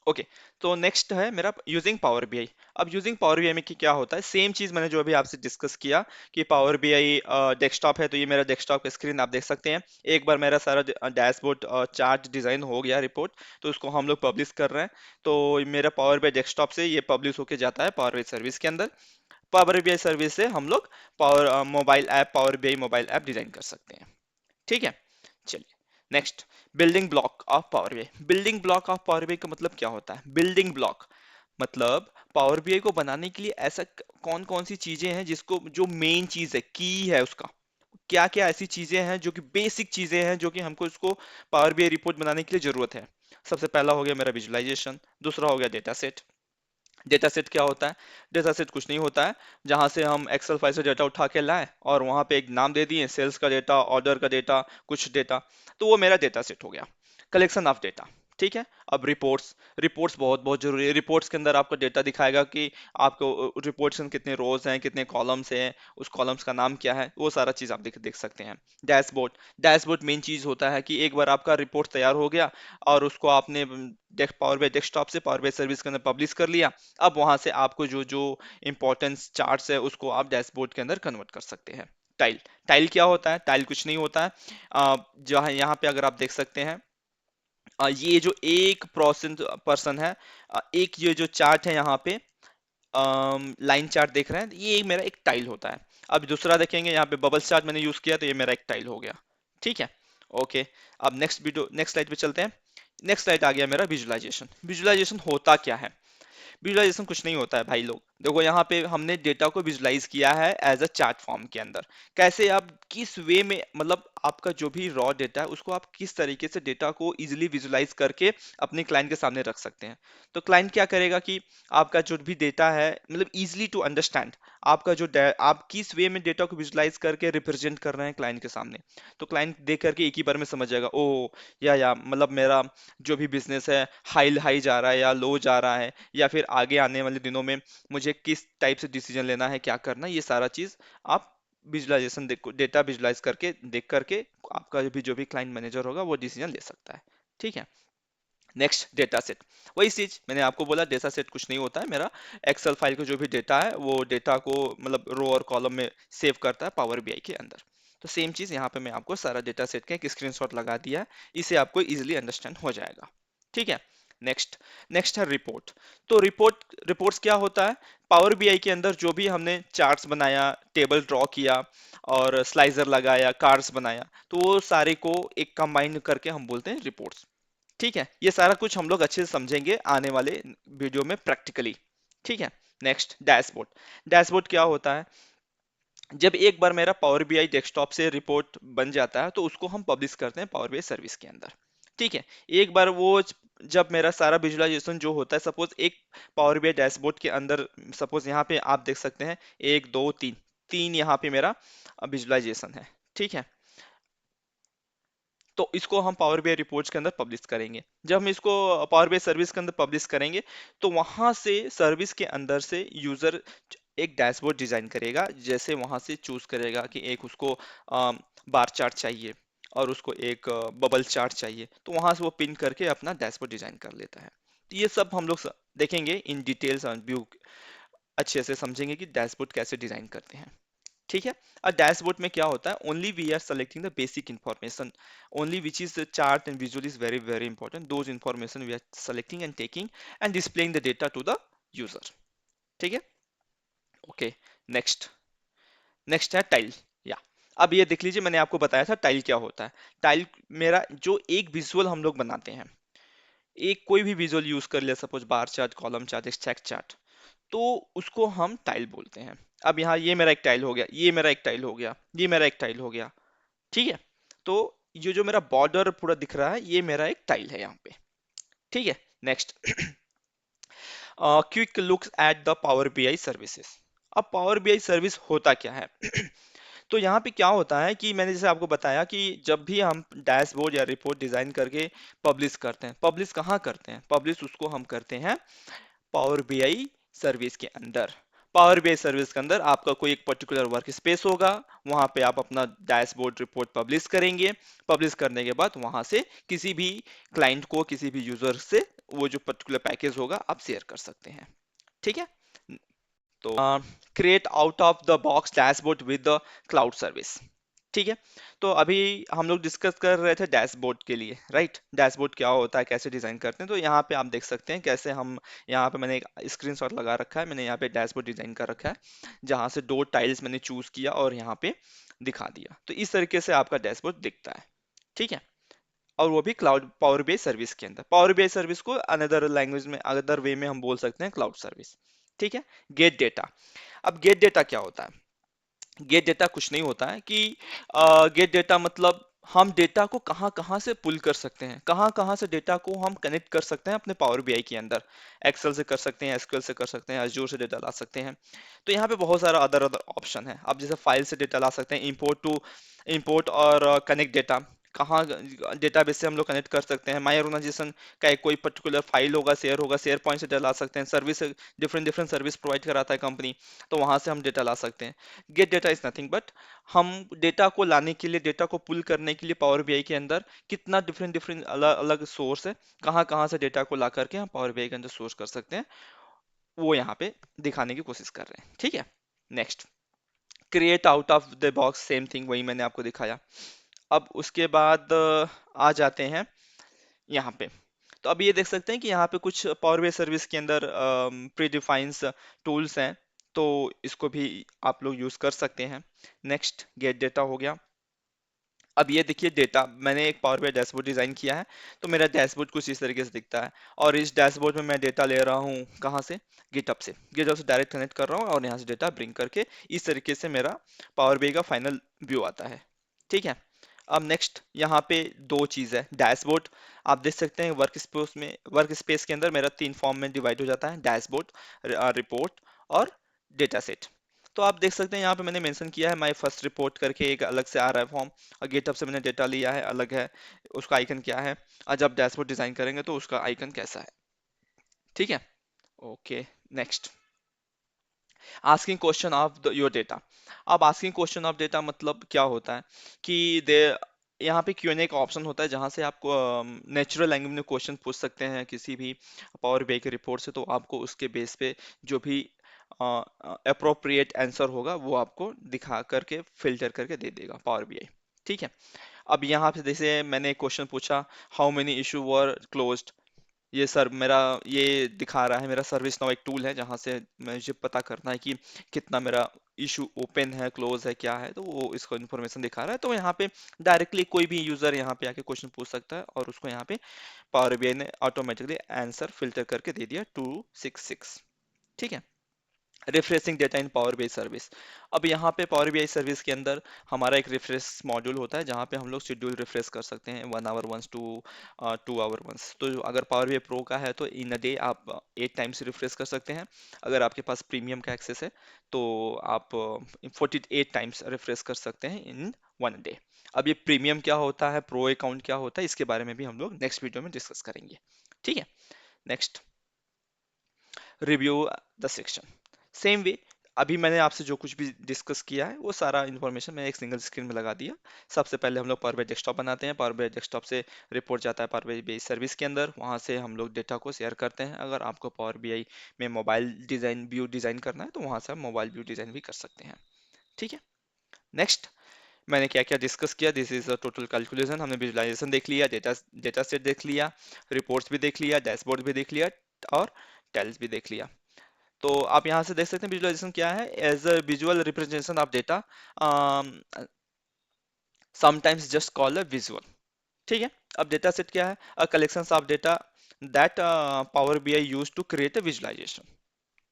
Okay, तो next है मेरा यूजिंग पावर बीआई। अब यूजिंग पावर बीआई में क्या होता है, सेम चीज मैंने जो अभी आपसे डिस्कस किया कि पावर बीआई डेस्कटॉप है, तो ये मेरा डेस्कटॉप का स्क्रीन आप देख सकते हैं। एक बार मेरा सारा डैशबोर्ड चार्ट डिजाइन हो गया रिपोर्ट, तो उसको हम लोग पब्लिश कर रहे हैं। तो मेरा पावर बीआई डेस्कटॉप से ये पब्लिश होके जाता है पावर बीआई सर्विस के अंदर। पावर बीआई सर्विस से हम लोग power mobile app, power BI mobile app design कर सकते हैं। ठीक है, चलिए next, building block of power BI. Building block of power BI का मतलब क्या होता है? बिल्डिंग ब्लॉक मतलब पावर बीआई को बनाने के लिए ऐसा कौन कौन सी चीजें हैं जिसको, जो मेन चीज है, की है उसका, क्या क्या ऐसी चीजें हैं जो कि बेसिक चीजें हैं जो कि हमको इसको पावर बीआई रिपोर्ट बनाने के लिए जरूरत है। सबसे पहला हो गया मेरा विजुअलाइजेशन, दूसरा हो गया डेटा सेट। डेटा सेट क्या होता है? डेटा सेट कुछ नहीं होता है, जहां से हम एक्सेल फाइल से डेटा उठा के लाए और वहां पे एक नाम दे दिए, सेल्स का डेटा, ऑर्डर का डेटा, कुछ डेटा। तो वो मेरा डेटा सेट हो गया, कलेक्शन ऑफ डेटा। ठीक है। अब रिपोर्ट्स, रिपोर्ट्स बहुत बहुत जरूरी है। रिपोर्ट्स के अंदर आपको डेटा दिखाएगा कि आपको रिपोर्ट्स में कितने रोज हैं, कितने कॉलम्स हैं, उस कॉलम्स का नाम क्या है, वो सारा चीज आप देख देख सकते हैं। डैशबोर्ड, डैशबोर्ड मेन चीज होता है कि एक बार आपका रिपोर्ट तैयार हो गया और उसको आपने पावर बाई डेस्कटॉप से पावर बाई सर्विस के अंदर पब्लिश कर लिया, अब वहां से आपको जो जो इंपॉर्टेंस चार्ट्स है उसको आप डैशबोर्ड के अंदर कन्वर्ट कर सकते हैं। टाइल, टाइल क्या होता है? टाइल कुछ नहीं होता है, जहां यहाँ पे अगर आप देख सकते हैं, ये जो एक पर्सन है, एक ये जो चार्ट है यहाँ पे, लाइन चार्ट देख रहे हैं, ये मेरा एक टाइल होता है। अब दूसरा देखेंगे, यहाँ पे बबल चार्ट मैंने यूज किया, तो ये मेरा एक टाइल हो गया। ठीक है, ओके। अब नेक्स्ट वीडियो, नेक्स्ट स्लाइड पे चलते हैं। नेक्स्ट स्लाइड आ गया मेरा विजुअलाइजेशन। विजुअलाइजेशन होता क्या है? विजुअलाइजेशन कुछ नहीं होता है भाई लोग, देखो यहाँ पे हमने डेटा को विजुअलाइज किया है एज अ चार्ट फॉर्म के अंदर। कैसे, आप किस वे में, मतलब आपका जो भी रॉ डेटा है उसको आप किस तरीके से डेटा को इजीली विजुअलाइज करके अपने क्लाइंट के सामने रख सकते हैं। तो क्लाइंट क्या करेगा कि आपका जो भी डेटा है, मतलब इजीली टू अंडरस्टैंड, आपका जो आप किस वे में डेटा को विजुअलाइज करके रिप्रेजेंट कर रहे हैं क्लाइंट के सामने, तो क्लाइंट देख करके एक ही बार में समझ जाएगा, ओ या मतलब मेरा जो भी बिजनेस है हाई हाई जा रहा है या लो जा रहा है, या फिर आगे आने वाले दिनों में मुझे किस टाइप से डिसीजन लेना है, क्या करना है, ये सारा चीज आप विजुअलाइजेशन, डेटा विजुअलाइज करके देख करके आपका जो भी क्लाइंट मैनेजर होगा वो डिसीजन ले सकता है। ठीक है। Next, data set. वही चीज मैंने आपको बोला, डेटा सेट कुछ नहीं होता है, मेरा एक्सेल फाइल का जो भी डेटा है वो डेटा को मतलब रो और कॉलम में सेव करता है पावर बीआई के अंदर। तो सेम चीज यहाँ पे मैं आपको सारा डेटा सेट का एक स्क्रीनशॉट लगा दिया है, इसे आपको इजिली अंडरस्टैंड हो जाएगा। ठीक है। नेक्स्ट, नेक्स्ट है रिपोर्ट। तो रिपोर्ट्स क्या होता है? पावर बीआई के अंदर जो भी हमने चार्ट्स बनाया, टेबल ड्रॉ किया और स्लाइजर लगाया, कार्ड्स बनाया, तो वो सारे को एक कंबाइन करके हम बोलते हैं रिपोर्ट्स। ठीक है, ये सारा कुछ हम लोग अच्छे से समझेंगे आने वाले वीडियो में प्रैक्टिकली। ठीक है। Next, dashboard. डैशबोर्ड क्या होता है? जब एक बार मेरा पावर बीआई डेस्कटॉप से रिपोर्ट बन जाता है तो उसको हम पब्लिश करते हैं पावर बीआई सर्विस के अंदर। ठीक है। एक बार वो जब मेरा सारा विजुअलाइजेशन जो होता है, सपोज एक पावर बीआई डैशबोर्ड के अंदर, सपोज यहाँ पे आप देख सकते हैं, एक दो तीन, तीन यहाँ पे मेरा विजुअलाइजेशन है। ठीक है। तो इसको हम पावर बीआई रिपोर्ट्स के अंदर पब्लिश करेंगे। जब हम इसको पावर बीआई सर्विस के अंदर पब्लिश करेंगे, तो वहां से सर्विस के अंदर से यूजर एक डैशबोर्ड डिजाइन करेगा, जैसे वहां से चूज करेगा कि एक उसको बार चार्ट चाहिए और उसको एक बबल चार्ट चाहिए, तो वहां से वो पिन करके अपना डैशबोर्ड डिजाइन कर लेता है। तो ये सब हम लोग देखेंगे इन डिटेल्स, व्यू अच्छे से समझेंगे कि डैशबोर्ड कैसे डिजाइन करते हैं। ठीक है। और डैशबोर्ड में क्या होता है? Only we are selecting the basic information, only which is the chart and visual is very very important, those information we are selecting and taking and displaying the data to the user. ठीक है, okay. Next, next है tile. या अब ये देख लीजिए, मैंने आपको बताया था टाइल क्या होता है। टाइल मेरा जो एक विजुअल हम लोग बनाते हैं, एक कोई भी विजुअल यूज कर लिया, suppose bar chart, column chart, stack chart, तो उसको हम टाइल बोलते हैं। अब यहाँ ये मेरा एक टाइल हो गया, ये मेरा एक टाइल हो गया, ये मेरा एक टाइल हो गया। ठीक है। तो ये जो मेरा बॉर्डर पूरा दिख रहा है, ये मेरा एक टाइल है यहाँ पे। ठीक है। Next, quick looks at the power BI services. अब पावर बीआई सर्विस होता क्या है? तो यहाँ पे क्या होता है कि मैंने जैसे आपको बताया कि जब भी हम डैशबोर्ड या रिपोर्ट डिजाइन करके पब्लिश करते हैं, पब्लिश कहाँ करते हैं? पब्लिश उसको हम करते हैं पावर बीआई सर्विस के अंदर। पावर बीआई सर्विस के अंदर आपका कोई एक पर्टिकुलर वर्क स्पेस होगा, वहां पे आप अपना डैशबोर्ड रिपोर्ट पब्लिश करेंगे। पब्लिश करने के बाद वहां से किसी भी क्लाइंट को, किसी भी यूजर से वो जो पर्टिकुलर पैकेज होगा आप शेयर कर सकते हैं। ठीक है। तो create out of the box dashboard with the cloud service. ठीक है। तो अभी हम लोग डिस्कस कर रहे थे डैशबोर्ड के लिए, राइट? डैशबोर्ड क्या होता है, कैसे डिजाइन करते हैं। तो यहाँ पे आप देख सकते हैं कैसे हम, यहाँ पे मैंने एक स्क्रीनशॉट लगा रखा है, मैंने यहाँ पे डैशबोर्ड डिजाइन कर रखा है, जहाँ से दो टाइल्स मैंने चूज किया और यहाँ पे दिखा दिया। तो इस तरीके से आपका डैशबोर्ड दिखता है। ठीक है। और वो भी क्लाउड पावर बीआई सर्विस के अंदर। पावर बीआई सर्विस को अनदर लैंग्वेज में, अदर वे में हम बोल सकते हैं क्लाउड सर्विस। ठीक है। Gate data. अब गेट डेटा क्या होता है? गेट डेटा कुछ नहीं होता है कि गेट डेटा मतलब हम डेटा को कहाँ कहाँ से पुल कर सकते हैं, कहाँ कहाँ से डेटा को हम कनेक्ट कर सकते हैं अपने पावर बीआई के अंदर। एक्सेल से कर सकते हैं, एसक्यूएल से कर सकते हैं, अजूर से डेटा ला सकते हैं। तो यहाँ पे बहुत सारा अदर अदर ऑप्शन है। आप जैसे फाइल से डेटा ला सकते हैं, इंपोर्ट और कनेक्ट डेटा। कहाँ डेटाबेस से हम लोग कनेक्ट कर सकते हैं। माई ऑर्गेनाइजेशन का एक कोई पर्टिकुलर फाइल होगा, शेयर पॉइंट से डेटा ला सकते हैं। Service, different different service provide कराता है कंपनी, तो वहां से हम डेटा ला सकते हैं। Gate data is nothing but, हम डेटा को लाने के लिए, डेटा को पुल करने के लिए पावर बीआई के अंदर कितना डिफरेंट डिफरेंट अलग अलग सोर्स है, कहाँ कहाँ से डेटा को ला करके हम पावर बीआई के अंदर सोर्स कर सकते हैं, वो यहाँ पे दिखाने की कोशिश कर रहे हैं। ठीक है। Next, create out of the box, same thing, वही मैंने आपको दिखाया। अब उसके बाद आ जाते हैं यहाँ पे। तो अब ये देख सकते हैं कि यहाँ पे कुछ पावर बीआई सर्विस के अंदर प्री डिफाइंस टूल्स हैं, तो इसको भी आप लोग यूज कर सकते हैं। नेक्स्ट, गेट डेटा हो गया। अब ये देखिए डेटा, मैंने एक पावर बीआई डैशबोर्ड डिजाइन किया है, तो मेरा डैशबोर्ड कुछ इस तरीके से दिखता है। और इस डैशबोर्ड में मैं डेटा ले रहा हूँ कहाँ से? गिटहब से। गिटहब से डायरेक्ट कनेक्ट कर रहा हूँ और यहाँ से डेटा ब्रिंग करके इस तरीके से मेरा पावर बीआई का फाइनल व्यू आता है। ठीक है। अब नेक्स्ट, यहाँ पे दो चीज है। डैशबोर्ड, आप देख सकते हैं वर्क स्पेस के अंदर मेरा तीन फॉर्म में डिवाइड हो जाता है: डैशबोर्ड, रिपोर्ट और डेटा सेट। तो आप देख सकते हैं यहाँ पे मैंने मेंशन किया है माय फर्स्ट रिपोर्ट करके, एक अलग से आ रहा है फॉर्म, और गेटअप से मैंने डेटा लिया है, अलग है, उसका आइकन क्या है। और जब डैशबोर्ड डिजाइन करेंगे तो उसका आइकन कैसा है। ठीक है। Okay. Next, asking question of your data. अब आस्किंग क्वेश्चन ऑफ डेटा मतलब क्या होता है कि दे यहाँ पे क्यूएनए का ऑप्शन होता है, जहाँ से आपको नेचुरल लैंग्वेज में क्वेश्चन पूछ सकते हैं किसी भी पावर बीआई के रिपोर्ट से, तो आपको उसके बेस पे जो भी अप्रोप्रिएट आंसर होगा वो आपको दिखा करके फिल्टर करके दे देगा पावर बीआई। ठीक है। अब यहाँ पे जैसे मैंने एक क्वेश्चन पूछा, how many issue were closed. ये सर मेरा, ये दिखा रहा है, मेरा सर्विस नाउ एक टूल है जहां से मुझे पता करना है कि कितना मेरा इशू ओपन है, क्लोज है, क्या है, तो वो इसको इन्फॉर्मेशन दिखा रहा है। तो यहाँ पे डायरेक्टली कोई भी यूजर यहाँ पे आके क्वेश्चन पूछ सकता है और उसको यहाँ पे पावर बीआई ने ऑटोमेटिकली आंसर फिल्टर करके दे दिया 266। ठीक है। रिफ्रेशिंग डेटा इन पावर बीआई सर्विस। अब यहाँ पे पावर बीआई सर्विस के अंदर हमारा एक रिफ्रेश मॉड्यूल होता है, जहाँ पे हम लोग शेड्यूल रिफ्रेश कर सकते हैं 1 hour once to 2 hour once. तो अगर पावर बीआई प्रो का है तो इन अ डे आप 8 टाइम्स रिफ्रेश कर सकते हैं। अगर आपके पास प्रीमियम का एक्सेस है तो आप 48 टाइम्स रिफ्रेश कर सकते हैं इन 1 डे। अब ये प्रीमियम क्या होता है, प्रो अकाउंट क्या होता है, इसके बारे में भी हम लोग नेक्स्ट वीडियो में डिस्कस करेंगे। ठीक है। Next, review the section. Same way, अभी मैंने आपसे जो कुछ भी डिस्कस किया है वो सारा इन्फॉर्मेशन मैं एक सिंगल स्क्रीन में लगा दिया। सबसे पहले हम लोग पावर बीआई डेस्कटॉप बनाते हैं, पावर बीआई डेस्कटॉप से रिपोर्ट जाता है पावर बीआई सर्विस के अंदर, वहां से हम लोग डेटा को शेयर करते हैं। अगर आपको पावर बीआई में मोबाइल डिजाइन व्यू डिजाइन करना है तो वहां से आप मोबाइल व्यू डिजाइन भी कर सकते हैं। ठीक है। नेक्स्ट, मैंने क्या क्या डिस्कस किया, this is a total calculation. हमने विजुअलाइजेशन देख लिया, डेटा सेट देख लिया, रिपोर्ट्स भी देख लिया, डैशबोर्ड भी देख लिया, और टेल्स भी देख लिया। तो आप यहाँ से देख सकते हैं विजुअलाइजेशन क्या है, as a visual representation of data, sometimes just call a visual. ठीक है। अब डेटा सेट क्या है, a collection of data that Power BI use to create a visualization.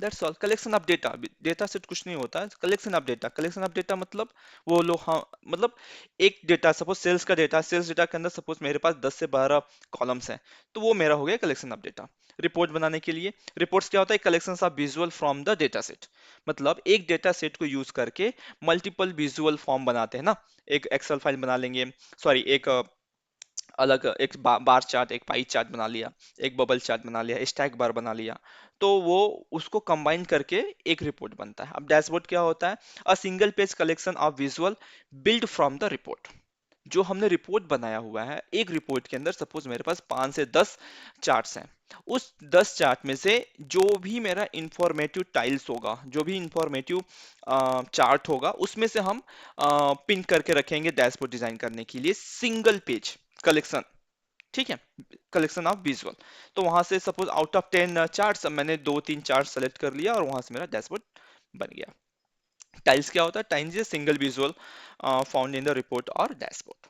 That's all. Collection of data, data set कुछ नहीं होता है, collection of data. Collection of data मतलब वो लोग, हाँ मतलब एक डेटा, सपोज सेल्स का डेटा, सेल्स डेटा के अंदर सपोज मेरे पास 10 से 12 कॉलम्स हैं, तो वो मेरा हो गया कलेक्शन ऑफ डेटा। रिपोर्ट बनाने के लिए, रिपोर्ट्स क्या होता है, collection of visual from the data set. मतलब एक डेटा सेट को यूज करके मल्टीपल विजुअल फॉर्म बनाते हैं ना। एक एक्सेल फाइल बना लेंगे, सॉरी एक अलग एक बार चार्ट, एक पाई चार्ट बना लिया, एक बबल चार्ट बना लिया, स्टैक बार बना लिया, तो वो उसको कंबाइन करके एक रिपोर्ट बनता है। अब डैशबोर्ड क्या होता है? A single page collection of visual build from the report. जो हमने रिपोर्ट बनाया हुआ है, एक रिपोर्ट के अंदर सपोज मेरे पास 5 से 10 चार्ट्स हैं, उस 10 चार्ट में से जो भी मेरा इंफॉर्मेटिव टाइल्स होगा, जो भी इंफॉर्मेटिव चार्ट होगा, उसमें से हम पिन करके रखेंगे डैशबोर्ड डिजाइन करने के लिए सिंगल पेज कलेक्शन। ठीक है, कलेक्शन ऑफ विजुअल। तो वहां से सपोज आउट ऑफ 10 चार्ट्स मैंने 2-3 चार्ट सेलेक्ट कर लिया और वहां से मेरा डैशबोर्ड बन गया। टाइल्स क्या होता है? Tiles is single visual found in the report और डैशबोर्ड।